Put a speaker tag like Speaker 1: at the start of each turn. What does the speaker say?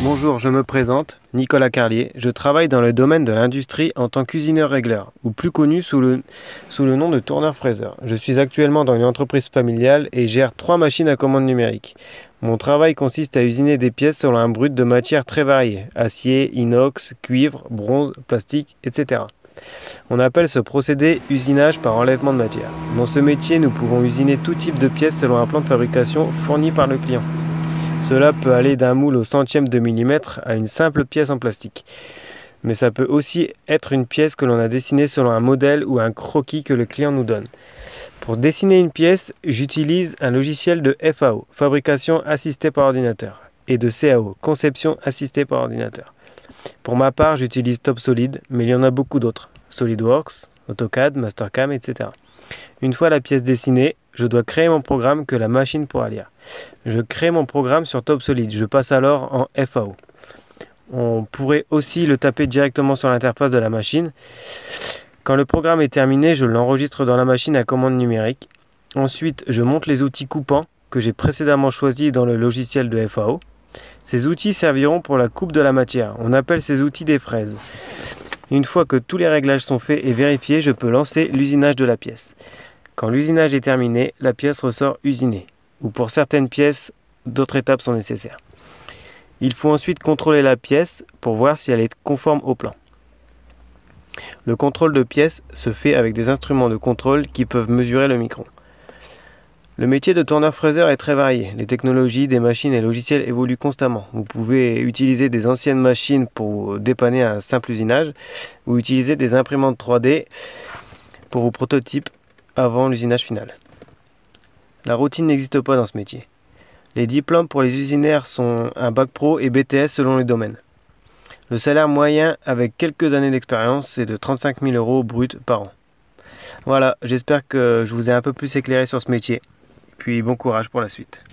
Speaker 1: Bonjour, je me présente, Nicolas Carlier. Je travaille dans le domaine de l'industrie en tant qu'usineur-régleur, ou plus connu sous le nom de tourneur-fraiseur. Je suis actuellement dans une entreprise familiale et gère 3 machines à commande numérique. Mon travail consiste à usiner des pièces selon un brut de matières très variées, acier, inox, cuivre, bronze, plastique, etc. On appelle ce procédé usinage par enlèvement de matière. Dans ce métier, nous pouvons usiner tout type de pièces selon un plan de fabrication fourni par le client. Cela peut aller d'un moule au centième de millimètre à une simple pièce en plastique. Mais ça peut aussi être une pièce que l'on a dessinée selon un modèle ou un croquis que le client nous donne. Pour dessiner une pièce, j'utilise un logiciel de FAO, fabrication assistée par ordinateur, et de CAO, conception assistée par ordinateur. Pour ma part, j'utilise TopSolid, mais il y en a beaucoup d'autres, SolidWorks, AutoCAD, Mastercam, etc. Une fois la pièce dessinée, je dois créer mon programme que la machine pourra lire. Je crée mon programme sur TopSolid, je passe alors en FAO. On pourrait aussi le taper directement sur l'interface de la machine. Quand le programme est terminé, je l'enregistre dans la machine à commande numérique. Ensuite, je monte les outils coupants que j'ai précédemment choisis dans le logiciel de FAO. Ces outils serviront pour la coupe de la matière. On appelle ces outils des fraises. Une fois que tous les réglages sont faits et vérifiés, je peux lancer l'usinage de la pièce. Quand l'usinage est terminé, la pièce ressort usinée. Ou pour certaines pièces, d'autres étapes sont nécessaires. Il faut ensuite contrôler la pièce pour voir si elle est conforme au plan. Le contrôle de pièce se fait avec des instruments de contrôle qui peuvent mesurer le micron. Le métier de tourneur-fraiseur est très varié. Les technologies, des machines et logiciels évoluent constamment. Vous pouvez utiliser des anciennes machines pour dépanner un simple usinage ou utiliser des imprimantes 3D pour vos prototypes avant l'usinage final. La routine n'existe pas dans ce métier. Les diplômes pour les usinaires sont un bac pro et BTS selon les domaines. Le salaire moyen avec quelques années d'expérience est de 35 000 € brut par an. Voilà, j'espère que je vous ai un peu plus éclairé sur ce métier. Puis bon courage pour la suite.